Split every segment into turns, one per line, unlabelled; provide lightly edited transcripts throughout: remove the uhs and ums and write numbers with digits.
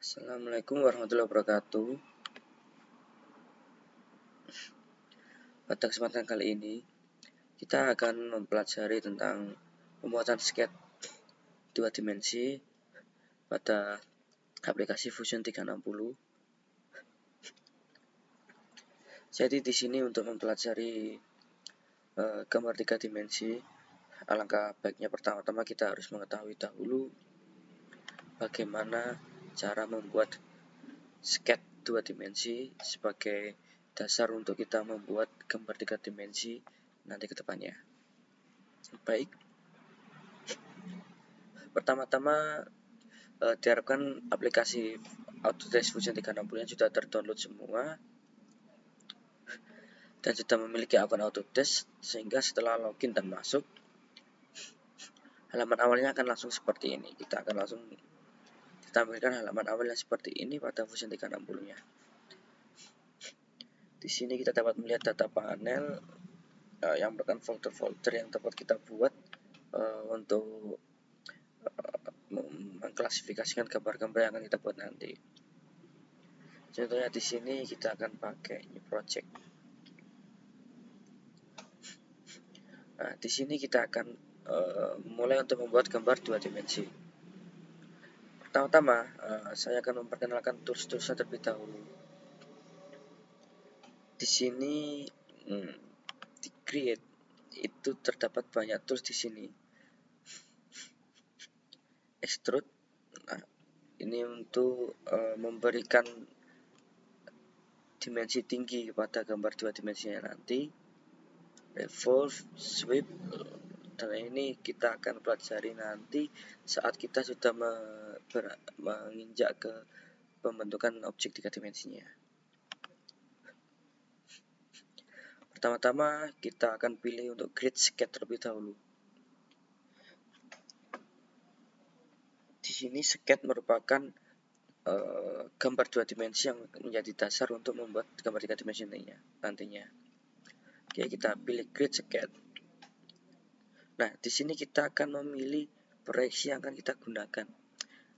Assalamualaikum warahmatullahi wabarakatuh. Pada kesempatan kali ini, kita akan mempelajari tentang pembuatan sketch 2 dimensi pada aplikasi Fusion 360. Jadi di sini untuk mempelajari gambar 3 dimensi, alangkah baiknya pertama-tama kita harus mengetahui dahulu bagaimana cara membuat sketch 2 dimensi sebagai dasar untuk kita membuat gambar 3 dimensi nanti ke depannya. Baik, pertama-tama diharapkan aplikasi Autodesk Fusion 360 yang sudah terdownload semua dan sudah memiliki akun Autodesk, sehingga setelah login dan masuk, halaman awalnya akan langsung seperti ini. Kita akan langsung tampilkan halaman awalnya seperti ini pada Fusion 360-nya. Di sini kita dapat melihat data panel yang merupakan folder-folder yang dapat kita buat untuk mengklasifikasikan gambar-gambar yang akan kita buat nanti. Contohnya di sini kita akan pakai new project. Nah, di sini kita akan mulai untuk membuat gambar 2 dimensi. Pertama-tama, saya akan memperkenalkan tools-toolsnya terlebih dahulu. Di sini di Create itu terdapat banyak tools di sini. Extrude, nah, ini untuk memberikan dimensi tinggi kepada gambar 2 dimensinya nanti. Revolve, sweep, dan ini kita akan pelajari nanti saat kita sudah menginjak ke pembentukan objek 3 dimensinya. Pertama-tama kita akan pilih untuk create sketch terlebih dahulu. Di sini sketch merupakan gambar 2 dimensi yang menjadi dasar untuk membuat gambar 3 dimensi nantinya. Oke, kita pilih create sketch. Nah, di sini kita akan memilih proyeksi yang akan kita gunakan.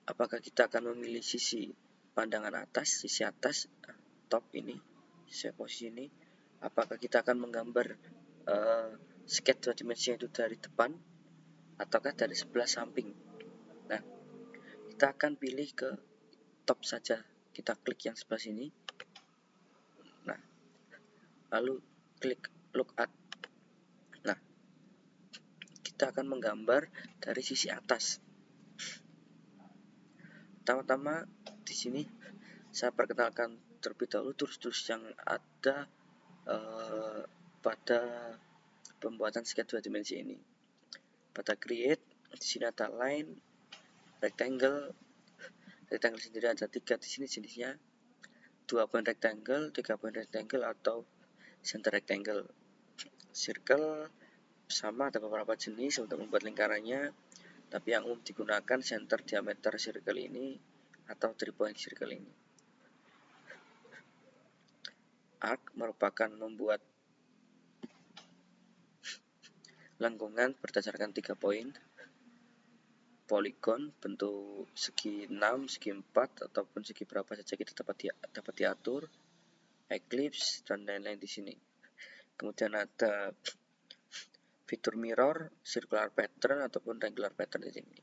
Apakah kita akan memilih sisi pandangan atas, sisi atas, top ini, sisi posisi ini. Apakah kita akan menggambar sketch 2 dimensi itu dari depan ataukah dari sebelah samping. Nah, kita akan pilih ke top saja. Kita klik yang sebelah sini. Nah, lalu klik look at. Nah, kita akan menggambar dari sisi atas. Pertama-tama di sini saya perkenalkan terlebih dahulu tools-tools yang ada pada pembuatan sketch 2 dimensi ini. Pada create, di sini ada line, rectangle. Rectangle sendiri ada 3 di sini jenisnya. 2 point rectangle, 3 point rectangle atau center rectangle. Circle sama ada beberapa jenis untuk membuat lingkarannya, tapi yang umum digunakan center diameter circle ini atau 3 point circle ini. Arc merupakan membuat lengkungan berdasarkan 3 poin. Polygon bentuk segi 6, segi 4 ataupun segi berapa saja kita dapat diatur. Ellipse dan lain-lain di sini. Kemudian ada fitur mirror, circular pattern ataupun regular pattern di sini.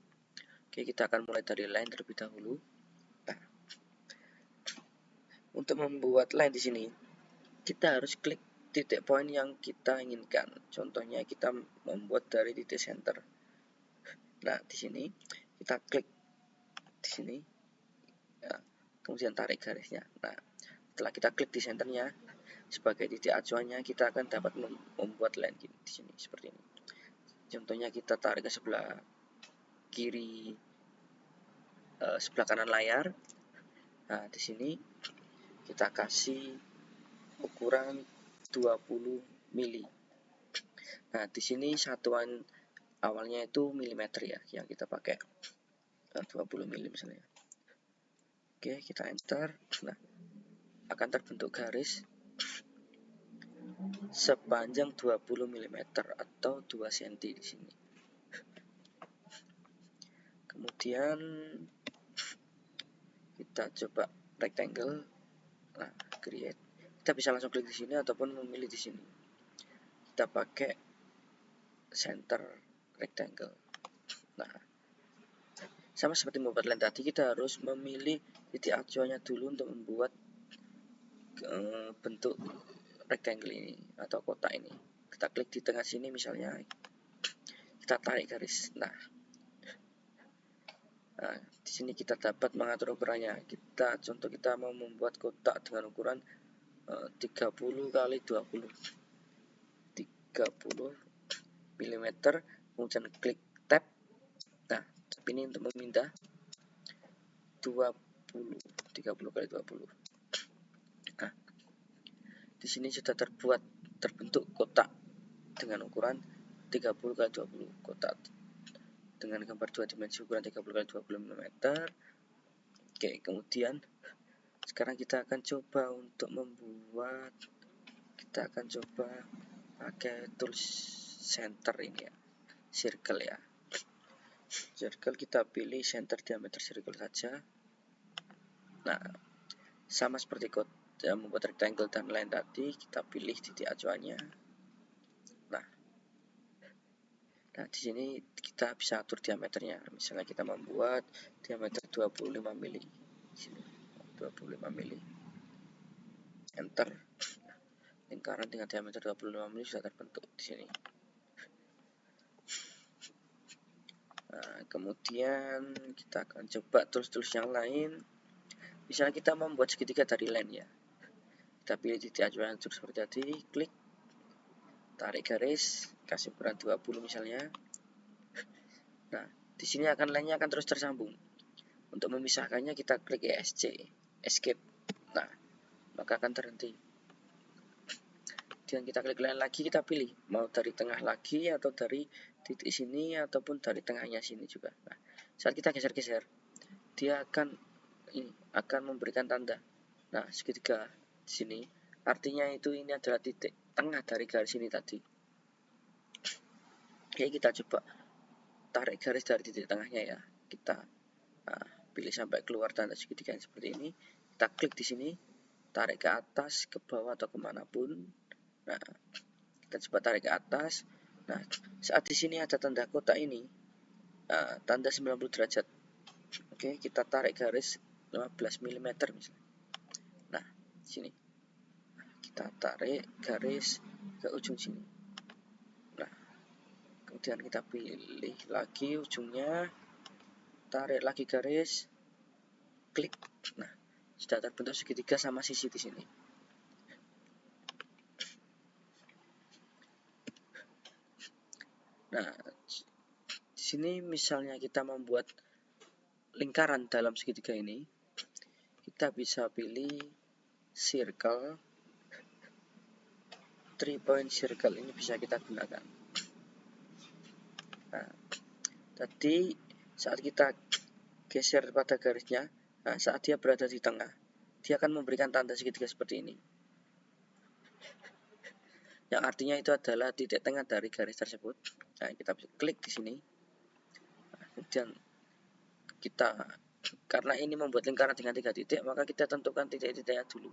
Oke, kita akan mulai dari line terlebih dahulu. Nah, untuk membuat line di sini, kita harus klik titik poin yang kita inginkan. Contohnya kita membuat dari titik center. Nah, di sini kita klik di sini, ya, kemudian tarik garisnya. Nah, setelah kita klik di centernya sebagai titik acuannya, kita akan dapat membuat line di sini seperti ini. Contohnya kita tarik ke sebelah kiri, sebelah kanan layar. Nah, di sini kita kasih ukuran 20 mili. Nah, di sini satuan awalnya itu milimeter ya, yang kita pakai 20 mili misalnya. Oke, kita enter. Nah, akan terbentuk garis sepanjang 20 mm atau 2 cm di sini. Kemudian Kita coba rectangle. Nah, create. Kita bisa langsung klik di sini ataupun memilih di sini. Kita pakai center rectangle. Nah, sama seperti membuat line tadi, kita harus memilih titik acuannya dulu untuk membuat bentuk rectangle ini atau kotak ini. Kita klik di tengah sini misalnya, kita tarik garis. Nah, di sini kita dapat mengatur ukurannya. Contoh kita mau membuat kotak dengan ukuran 30 kali 20 mm, kemudian klik tab. Nah, tab ini untuk memindah 30 kali 20. Nah, di sini sudah terbentuk kotak dengan ukuran 30 kali 20, kotak dengan gambar 2 dimensi ukuran 30 kali 20 mm. Oke, kemudian sekarang kita akan coba untuk membuat, kita akan coba pakai tools center ini ya, circle ya. Circle, kita pilih center diameter circle saja. Nah, sama seperti membuat rectangle dan line tadi, kita pilih titik acuannya. Nah, di sini kita bisa atur diameternya. Misalnya kita membuat diameter 25 mili. Di sini 25 mili. Enter. Lingkaran dengan diameter 25 mili sudah terbentuk di sini. Nah, kemudian kita akan coba tools-tools yang lain. Misalnya kita membuat segitiga dari line ya. Kita pilih titik acuan seperti tadi, klik, tarik garis, kasih ukuran 20 misalnya. Nah, di sini line-nya akan terus tersambung. Untuk memisahkannya kita klik ESC, escape. Nah, maka akan terhenti. Dan kita klik line lagi, kita pilih mau dari tengah lagi atau dari titik sini ataupun dari tengahnya sini juga. Nah, saat kita geser-geser, dia akan memberikan tanda. Nah, segitiga di sini artinya ini adalah titik tengah dari garis ini tadi. Oke, kita coba tarik garis dari titik tengahnya ya. Kita pilih sampai keluar tanda segitiga yang seperti ini. Kita klik di sini, tarik ke atas, ke bawah atau kemanapun. Nah, kita coba tarik ke atas. Nah, saat di sini ada tanda kotak ini, tanda 90 derajat. Oke, kita tarik garis 15 mm misalnya. Nah, di sini kita tarik garis ke ujung sini. Nah, kemudian kita pilih lagi ujungnya, tarik lagi garis, klik. Nah, sudah terbentuk segitiga sama sisi di sini. Nah, di sini misalnya kita membuat lingkaran dalam segitiga ini, kita bisa pilih circle, 3-point circle ini bisa kita gunakan. Nah, tadi saat kita geser pada garisnya, saat dia berada di tengah, dia akan memberikan tanda segitiga seperti ini. Yang artinya itu adalah titik tengah dari garis tersebut. Nah, kita bisa klik di sini. Kemudian karena ini membuat lingkaran dengan 3 titik, maka kita tentukan titik-titiknya dulu.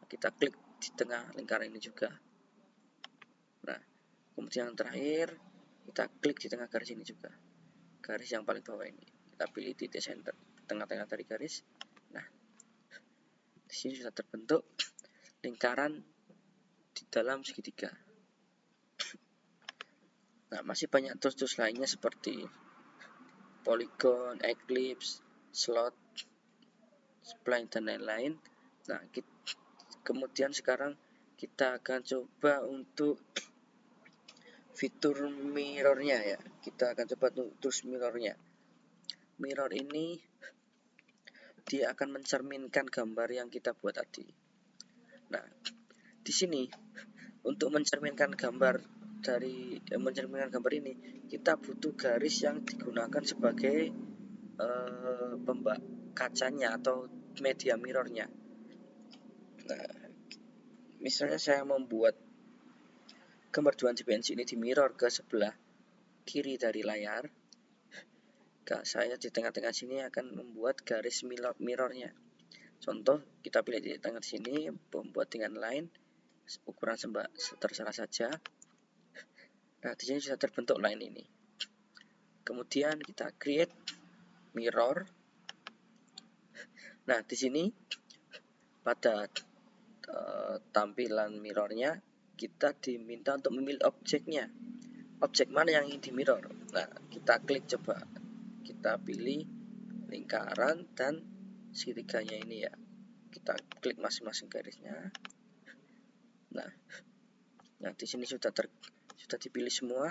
Kita klik di tengah lingkaran ini juga. Nah, kemudian yang terakhir, kita klik di tengah garis ini juga. Garis yang paling bawah ini. Kita pilih titik center, tengah-tengah dari garis. Nah, di sini sudah terbentuk lingkaran di dalam segitiga. Nah, masih banyak tools-tools lainnya seperti polygon, ellipse, slot, spline, dan lain-lain. Nah, kemudian sekarang kita akan coba untuk fitur mirrornya ya. Kita akan coba tools mirrornya. Mirror ini dia akan mencerminkan gambar yang kita buat tadi. Nah, di sini untuk mencerminkan gambar ini, kita butuh garis yang digunakan sebagai kacanya atau media mirrornya. Nah, misalnya saya membuat gambar 2 dimensi ini di mirror ke sebelah kiri dari layar, saya di tengah-tengah sini akan membuat garis mirrornya. Contoh, kita pilih titik tengah di sini, membuat dengan line, ukuran terserah saja. Nah, di sini sudah terbentuk line ini. Kemudian kita create mirror. Nah, di sini pada tampilan mirrornya kita diminta untuk memilih objeknya. Objek mana yang ingin di mirror? Nah, kita klik coba. Kita pilih lingkaran dan segitiganya ini ya. Kita klik masing-masing garisnya. Nah, di sini sudah dipilih semua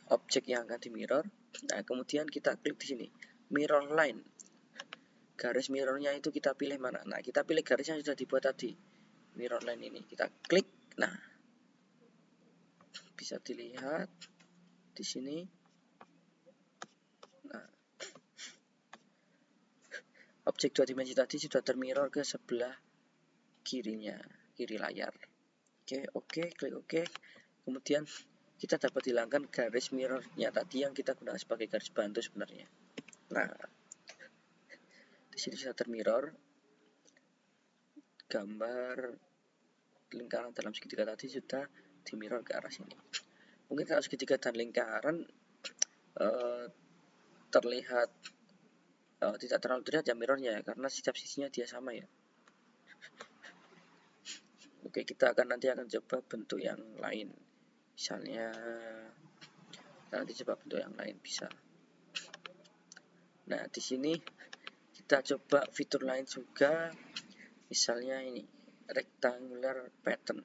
objek yang akan di mirror. Nah, kemudian kita klik di sini mirror line. Garis mirrornya itu kita pilih mana? Nah, kita pilih garis yang sudah dibuat tadi. Mirror line ini kita klik. Nah, bisa dilihat di sini. Nah, objek 2 dimensi tadi sudah termirror ke sebelah kirinya, kiri layar. Oke, klik oke. Kemudian kita dapat hilangkan garis mirrornya tadi yang kita gunakan sebagai garis bantu sebenarnya. Nah, di sini sudah termirror gambar lingkaran dalam segitiga tadi sudah dimirror ke arah sini. Mungkin kalau segitiga dan lingkaran terlihat tidak terlalu terlihat ya mirrornya, karena setiap sisinya dia sama ya. Oke, kita nanti akan coba bentuk yang lain. Misalnya kita nanti coba bentuk yang lain bisa. Nah, di sini kita coba fitur lain juga. Misalnya ini rectangular pattern.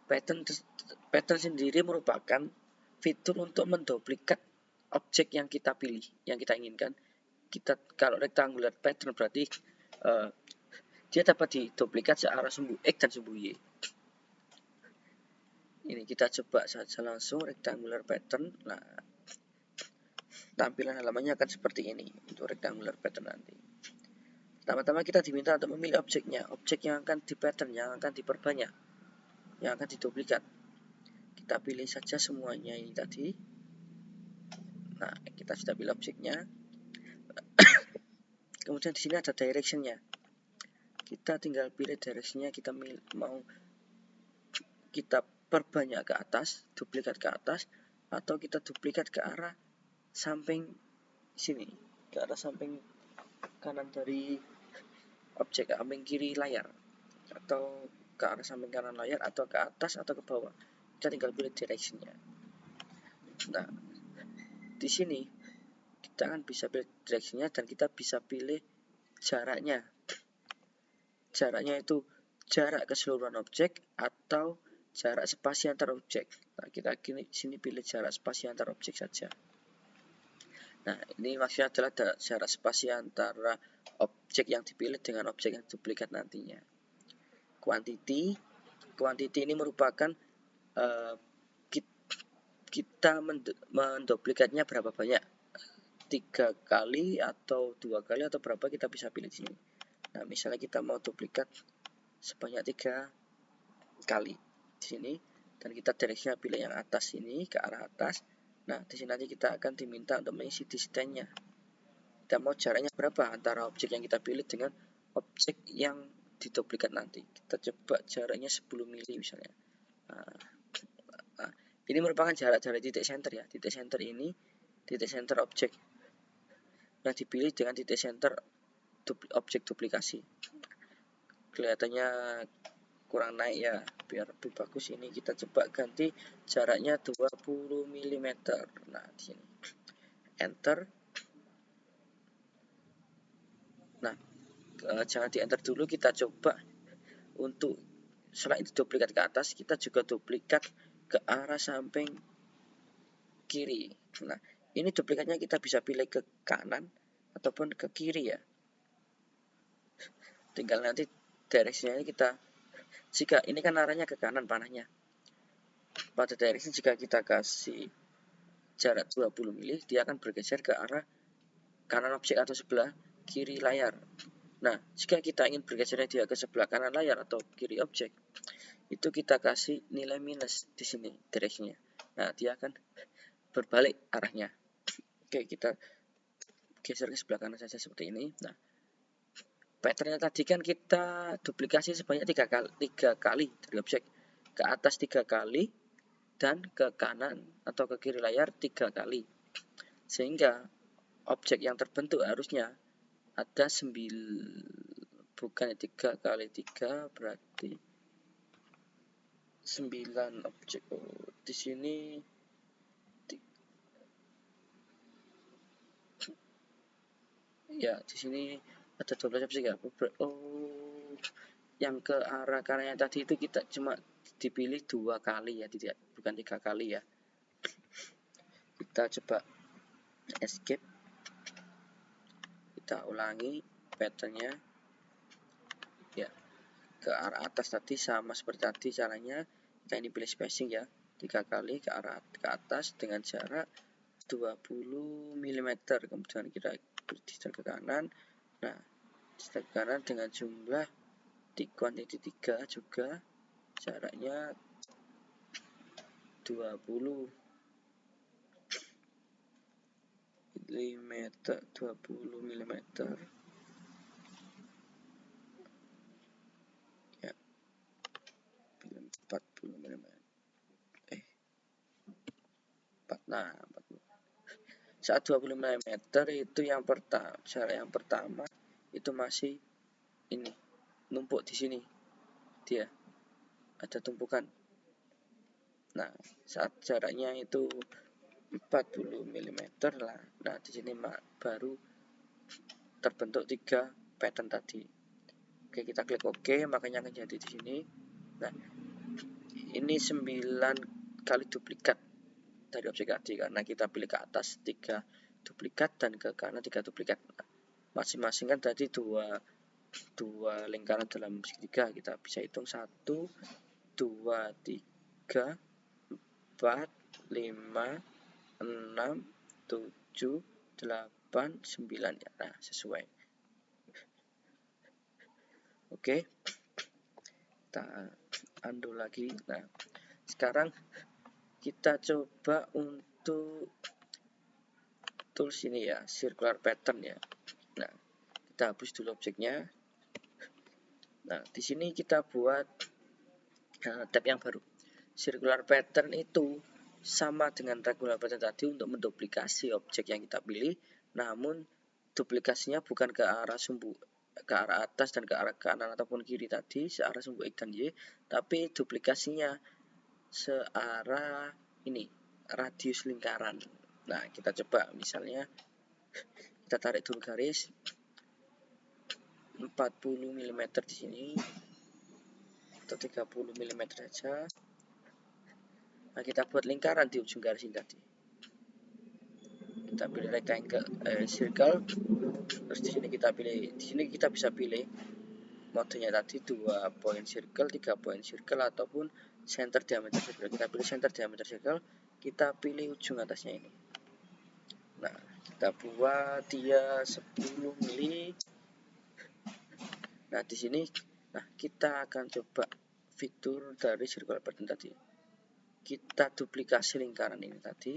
Pattern sendiri merupakan fitur untuk menduplikat objek yang kita pilih, yang kita inginkan. Kalau rectangular pattern berarti dia dapat diduplikat searah sumbu X dan sumbu Y. Ini kita coba saja langsung rectangular pattern. Nah, tampilan halamannya akan seperti ini untuk rectangular pattern nanti. Pertama-tama kita diminta untuk memilih objeknya, objek yang akan di pattern, yang akan diperbanyak, yang akan diduplikat. Kita pilih saja semuanya ini tadi. Nah, kita sudah pilih objeknya. Kemudian di sini ada directionnya. Kita tinggal pilih directionnya, kita mau kita perbanyak ke atas, duplikat ke atas, atau kita duplikat ke arah samping sini, ke arah samping kanan dari objek, samping kiri layar, atau ke arah samping kanan layar, atau ke atas atau ke bawah. Kita tinggal pilih directionnya. Nah, di sini kita kan bisa pilih directionnya dan kita bisa pilih jaraknya. Jaraknya itu jarak keseluruhan objek atau jarak spasi antar objek. Nah, kita sini pilih jarak spasi antar objek saja. Nah, ini maksudnya adalah jarak spasi antara objek yang dipilih dengan objek yang duplikat nantinya. Quantity ini merupakan kita menduplikatnya berapa banyak, 3 kali atau 2 kali atau berapa, kita bisa pilih di sini. Nah, misalnya kita mau duplikat sebanyak 3 kali di sini, dan kita directionnya pilih yang atas ini, ke arah atas. Nah, di sini nanti kita akan diminta untuk mengisi distance-nya. Kita mau jaraknya berapa antara objek yang kita pilih dengan objek yang diduplikat nanti. Kita coba jaraknya 10 mili misalnya. Nah, ini merupakan jarak dari titik center ya. Titik center ini, titik center objek yang dipilih dengan titik center objek duplikasi. Kelihatannya kurang naik ya, biar lebih bagus ini kita coba ganti jaraknya 20 mm. Nah, di sini enter. Nah, jangan di enter dulu, kita coba untuk selain duplikat ke atas, kita juga duplikat ke arah samping kiri. Nah, ini duplikatnya kita bisa pilih ke kanan ataupun ke kiri ya. Tinggal nanti directionnya kita, jika ini kan arahnya ke kanan panahnya, pada direction jika kita kasih jarak 20 mili, dia akan bergeser ke arah kanan objek atau sebelah kiri layar. Nah, jika kita ingin bergesernya dia ke sebelah kanan layar atau kiri objek, itu kita kasih nilai minus di sini directionnya. Nah, dia akan berbalik arahnya. Oke, kita geser ke sebelah kanan saja seperti ini. Nah, patternnya tadi kan kita duplikasi sebanyak 3 kali dari objek, ke atas 3 kali dan ke kanan atau ke kiri layar 3 kali, sehingga objek yang terbentuk harusnya ada 9, bukan 3 kali 3 berarti 9 objek. Di sini ya, di sini ada 12 objek ya. Yang ke arah kanannya tadi itu kita cuma dipilih 2 kali ya, tidak, bukan 3 kali ya. Kita coba escape, kita ulangi patternnya ya, ke arah atas tadi sama seperti tadi caranya. Kita ini pilih spacing ya, 3 kali ke arah ke atas dengan jarak 20 mm, kemudian kita bergeser ke kanan. Nah, geser ke kanan dengan jumlah di kuantiti 3 juga, jaraknya 20 mm, 20 mm ya, 40 mm, 40. Saat 20 mm itu yang pertama, jarak yang pertama itu masih ini numpuk di sini, dia ada tumpukan. Nah, saat jaraknya itu 40 mm lah. Nah, di sini baru terbentuk 3 pattern tadi. Oke, kita klik OK, makanya akan jadi di sini. Nah, ini 9 kali duplikat dari objek tadi, karena kita pilih ke atas 3 duplikat dan ke kanan 3 duplikat. Nah, masing-masing kan tadi dua lingkaran dalam segitiga, kita bisa hitung 1, 2, 3, 4, 5, 6, 7, 8, 9 ya. Nah, sesuai. Oke, kita undo lagi. Nah, sekarang kita coba untuk tools ini ya, circular pattern ya. Nah, kita hapus dulu objeknya. Nah, di sini kita buat tab yang baru. Circular pattern itu sama dengan regular pattern tadi untuk menduplikasi objek yang kita pilih, namun duplikasinya bukan ke arah sumbu, ke arah atas dan ke arah kanan ataupun kiri tadi, searah sumbu X dan Y, tapi duplikasinya searah ini, radius lingkaran. Nah, kita coba misalnya kita tarik dulu garis 40 mm di sini atau 30 mm saja. Nah, kita buat lingkaran di ujung garis ini tadi. Kita pilih rectangle, circle. Terus di sini kita bisa pilih modenya tadi 2 point circle, 3 point circle ataupun center diameter circle. Kita pilih center diameter circle, kita pilih ujung atasnya ini. Nah, kita buat dia 10 mili. Nah, di sini kita akan coba fitur dari circular pattern tadi. Kita duplikasi lingkaran ini tadi.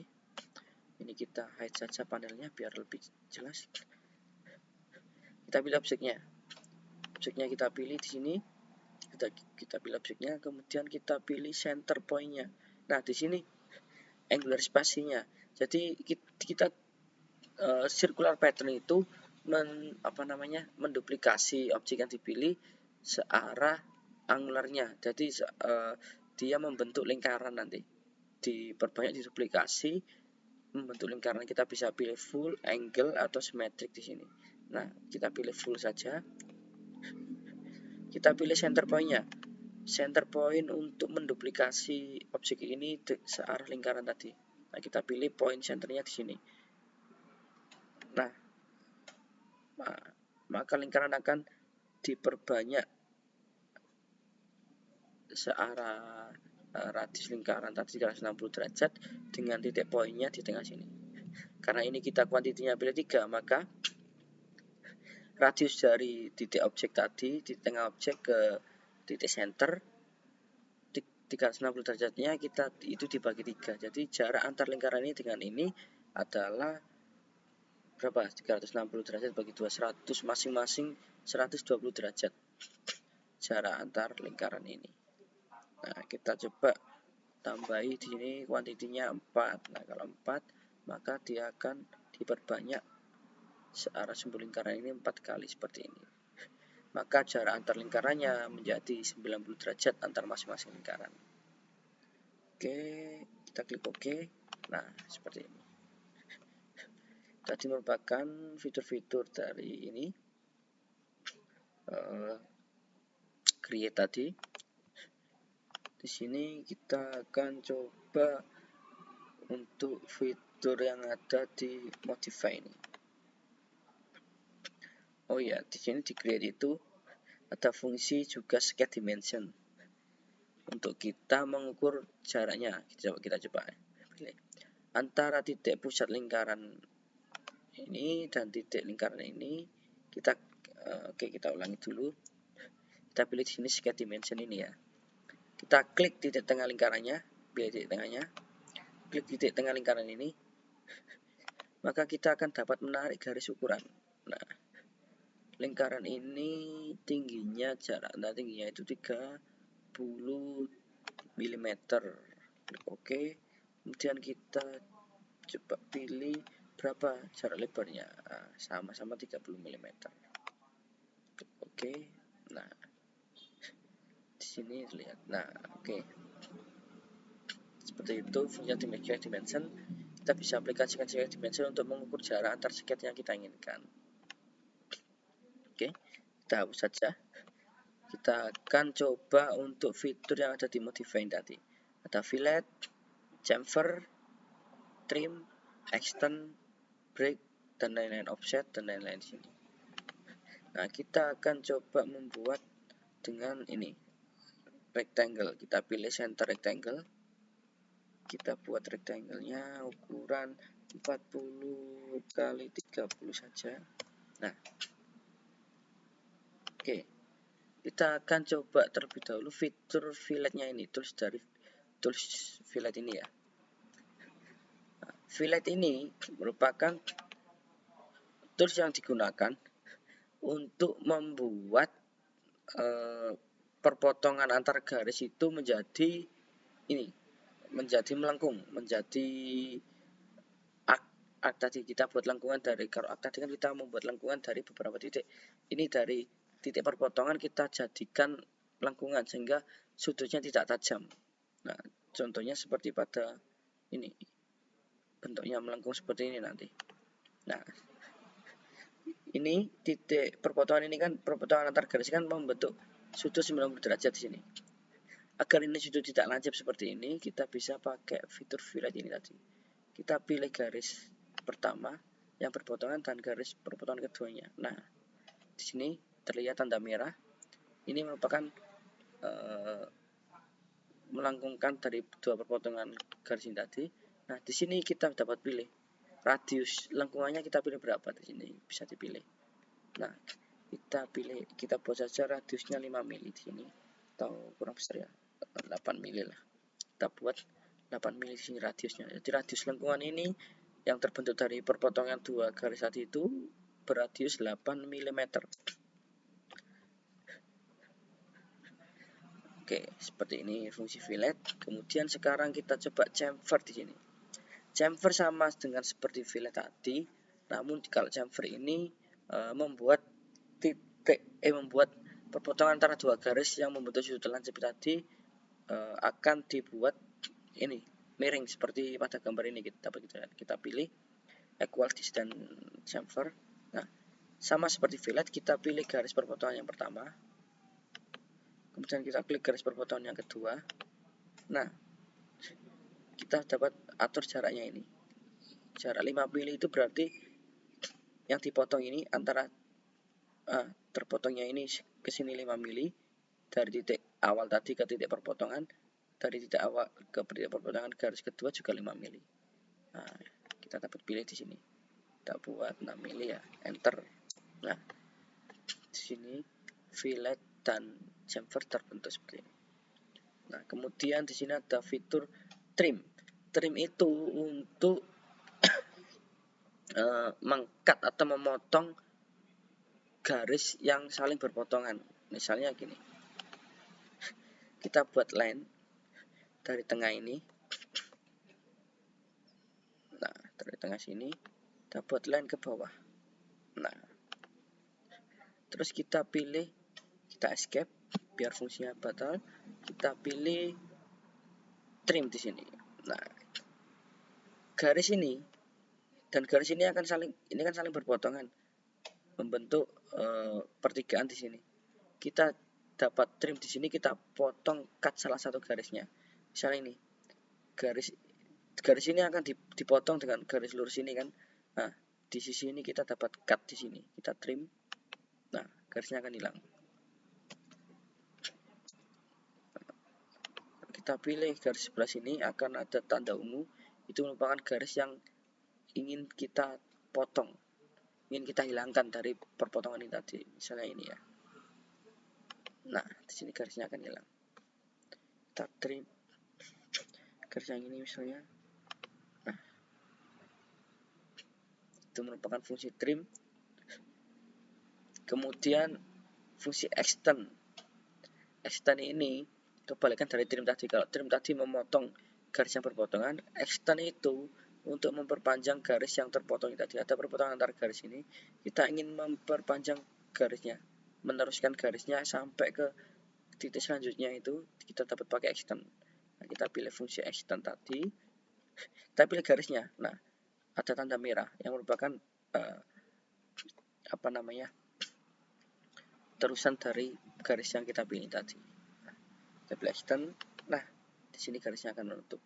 Ini kita hide saja panelnya biar lebih jelas. Kita pilih objeknya. Objeknya kita pilih di sini. Kita pilih objeknya, kemudian kita pilih center point-nya. Nah, di sini angular spacing-nya. Jadi kita circular pattern itu menduplikasi objek yang dipilih searah angularnya. Jadi dia membentuk lingkaran nanti. Diperbanyak diduplikasi membentuk lingkaran. Kita bisa pilih full, angle atau symmetric di sini. Nah, kita pilih full saja. Kita pilih center point-nya. Center point untuk menduplikasi objek ini searah lingkaran tadi. Nah, kita pilih point centernya di sini. Nah, maka lingkaran akan diperbanyak searah radius lingkaran tadi 360 derajat dengan titik poinnya di tengah sini. Karena ini kita kuantitinya pilih 3, maka radius dari titik objek tadi di tengah objek ke titik center 360 derajatnya kita itu dibagi 3. Jadi jarak antar lingkaran ini dengan ini adalah berapa? 360 derajat bagi 200, masing-masing 120 derajat jarak antar lingkaran ini. Nah, kita coba tambahi di sini kuantitinya 4. Nah, kalau 4 maka dia akan diperbanyak searah sumbu lingkaran ini 4 kali seperti ini. Maka jarak antar lingkarannya menjadi 90 derajat antar masing-masing lingkaran. Oke, kita klik OK. Nah, seperti ini. Tadi merupakan fitur-fitur dari ini create tadi. Di sini kita akan coba untuk fitur yang ada di modify ini. Oh ya, di sini di create itu ada fungsi juga sketch dimension untuk kita mengukur jaraknya. Kita coba pilih antara titik pusat lingkaran ini dan titik lingkaran ini. Kita kita ulangi dulu. Kita pilih di sini sketch dimension ini ya. Kita klik titik tengah lingkarannya, pilih titik tengahnya. Klik titik tengah lingkaran ini. Maka kita akan dapat menarik garis ukuran. Nah, lingkaran ini tingginya tingginya itu 30 mm. Klik OK. Kemudian kita coba pilih berapa jarak lebarnya. Sama-sama 30 mm. Klik OK. Nah, di sini lihat. Nah, oke. Seperti itu fungsi sketch dimension. Kita bisa aplikasikan sketch dimension untuk mengukur jarak antar sketch yang kita inginkan. Oke, kita hapus saja. Kita akan coba untuk fitur yang ada di modify tadi. Ada fillet, chamfer, trim, extend, break, dan lain-lain, offset, dan lain-lain di sini. Nah, kita akan coba membuat dengan ini rectangle. Kita pilih center rectangle. Kita buat rectangle-nya ukuran 40 kali 30 saja. Nah, oke. Kita akan coba terlebih dahulu fitur filletnya ini, tools fillet ini ya. Nah, fillet ini merupakan tools yang digunakan untuk membuat perpotongan antar garis itu menjadi melengkung, menjadi arc tadi. Kita buat lengkungan dari, kalau arc tadi kan kita membuat lengkungan dari beberapa titik. Ini dari titik perpotongan kita jadikan lengkungan sehingga sudutnya tidak tajam. Nah, contohnya seperti pada ini, bentuknya melengkung seperti ini nanti. Nah, ini titik perpotongan ini kan, perpotongan antar garis kan membentuk sudut 90 derajat di sini. Agar ini sudut tidak lancip seperti ini, kita bisa pakai fitur fillet ini tadi. Kita pilih garis pertama yang berpotongan dan garis perpotongan keduanya. Nah, di sini terlihat tanda merah. Ini merupakan melengkungkan dari dua perpotongan garis ini tadi. Nah, di sini kita dapat pilih radius lengkungannya, kita pilih berapa di sini bisa dipilih. Nah, kita buat saja radiusnya 5 mili di sini, atau kurang besar ya, 8 mili lah. Kita buat 8 mili di sini radiusnya. Jadi radius lengkungan ini yang terbentuk dari perpotongan dua garis tadi itu berradius 8 mm. Oke, seperti ini fungsi fillet. Kemudian sekarang kita coba chamfer di sini. Chamfer sama dengan seperti fillet tadi, namun kalau chamfer ini membuat perpotongan antara dua garis yang membentuk sudut lancip tadi akan dibuat ini miring seperti pada gambar ini. Kita pilih equal distance chamfer. Nah, sama seperti fillet, kita pilih garis perpotongan yang pertama, kemudian kita klik garis perpotongan yang kedua. Nah, kita dapat atur jaraknya ini. Jarak 5 mili itu berarti yang dipotong ini antara terpotongnya ini ke sini 5 mili, dari titik awal tadi ke titik perpotongan, dari titik awal ke titik perpotongan garis kedua juga 5 mili. Nah, kita dapat pilih di sini. Kita buat 6 mili ya, enter. Nah, di sini fillet dan chamfer terbentuk seperti ini. Nah, kemudian di sini ada fitur trim. Trim itu untuk mengkat atau memotong garis yang saling berpotongan. Misalnya gini, kita buat line dari tengah ini. Nah, dari tengah sini kita buat line ke bawah. Nah, terus kita pilih, kita escape biar fungsinya batal. Kita pilih trim di sini. Nah, garis ini dan garis ini akan saling berpotongan, membentuk pertigaan di sini. Kita dapat trim di sini, kita potong cut salah satu garisnya. Misalnya ini, garis ini akan dipotong dengan garis lurus ini kan. Nah, di sisi ini kita dapat cut di sini, kita trim. Nah, garisnya akan hilang. Kita pilih garis sebelah sini, akan ada tanda ungu. Itu merupakan garis yang ingin kita potong, ingin kita hilangkan dari perpotongan ini tadi. Misalnya ini ya. Nah, di sini garisnya akan hilang. Kita trim garis yang ini misalnya. Nah, itu merupakan fungsi trim. Kemudian fungsi extend. Extend ini kebalikan dari trim tadi. Kalau trim tadi memotong garis yang berpotongan, extend itu untuk memperpanjang garis yang terpotong tadi. Ada perpotongan antar garis ini, kita ingin memperpanjang garisnya, meneruskan garisnya sampai ke titik selanjutnya, itu kita dapat pakai extend. Nah, kita pilih fungsi extend tadi, kita pilih garisnya. Nah, ada tanda merah yang merupakan terusan dari garis yang kita pilih tadi. Nah, kita pilih extend. Nah, di sini garisnya akan menutup.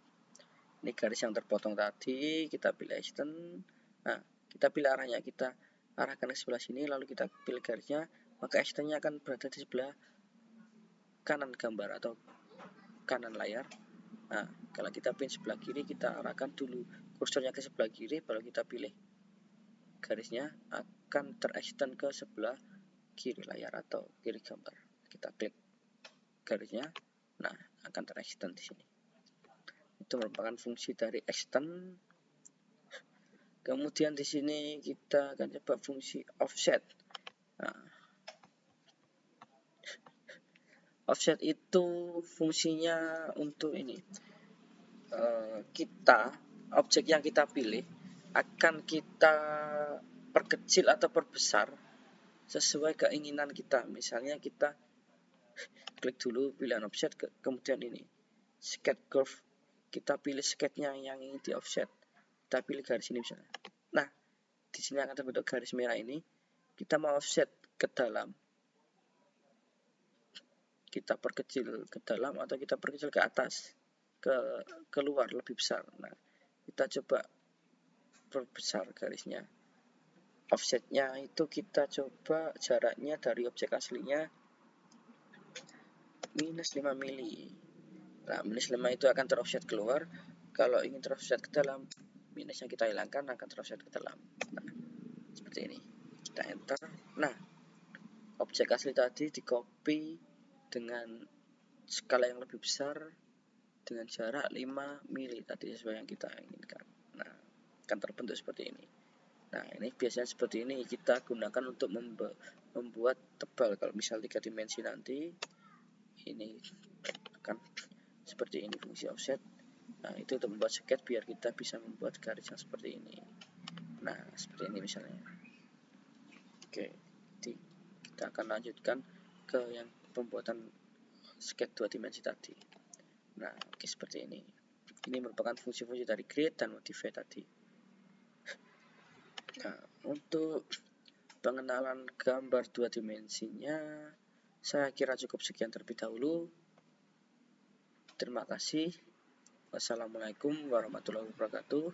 Ini garis yang terpotong tadi, kita pilih extend. Nah, kita pilih arahnya, kita arahkan ke sebelah sini, lalu kita pilih garisnya, maka extendnya akan berada di sebelah kanan gambar atau kanan layar. Nah, kalau kita pilih sebelah kiri, kita arahkan dulu kursornya ke sebelah kiri, baru kita pilih garisnya akan terextend ke sebelah kiri layar atau kiri gambar. Kita klik garisnya, nah akan terextend di sini. Itu merupakan fungsi dari extend. Kemudian di sini kita akan coba fungsi offset. Nah, offset itu fungsinya untuk ini. Objek yang kita pilih akan kita perkecil atau perbesar sesuai keinginan kita. Misalnya kita klik dulu pilihan offset, kemudian ini sketch curve, kita pilih sketchnya yang ingin di offset, kita pilih garis ini misalnya. Nah, di sini akan terbentuk garis merah ini. Kita mau offset ke dalam, kita perkecil ke dalam atau kita perkecil ke atas, ke keluar lebih besar. Nah, kita coba perbesar garisnya. Offsetnya itu kita coba jaraknya dari objek aslinya minus 5 mili. Nah, minus 5 itu akan teroffset keluar. Kalau ingin teroffset ke dalam, minusnya kita hilangkan, akan teroffset ke dalam. Nah, seperti ini. Kita enter. Nah, objek asli tadi di copy dengan skala yang lebih besar dengan jarak 5 mili tadi sesuai yang kita inginkan. Nah, akan terbentuk seperti ini. Nah, ini biasanya seperti ini kita gunakan untuk membuat tebal. Kalau misal 3 dimensi nanti, ini akan seperti ini fungsi offset. Nah, itu untuk membuat sketch biar kita bisa membuat garis yang seperti ini. Nah, seperti ini misalnya. Oke, jadi kita akan lanjutkan ke yang pembuatan sketch 2 dimensi tadi. Nah, oke, seperti ini. Ini merupakan fungsi-fungsi dari create dan modify tadi. Nah, untuk pengenalan gambar 2 dimensinya, saya kira cukup sekian terlebih dahulu. Terima kasih. Wassalamualaikum warahmatullahi wabarakatuh.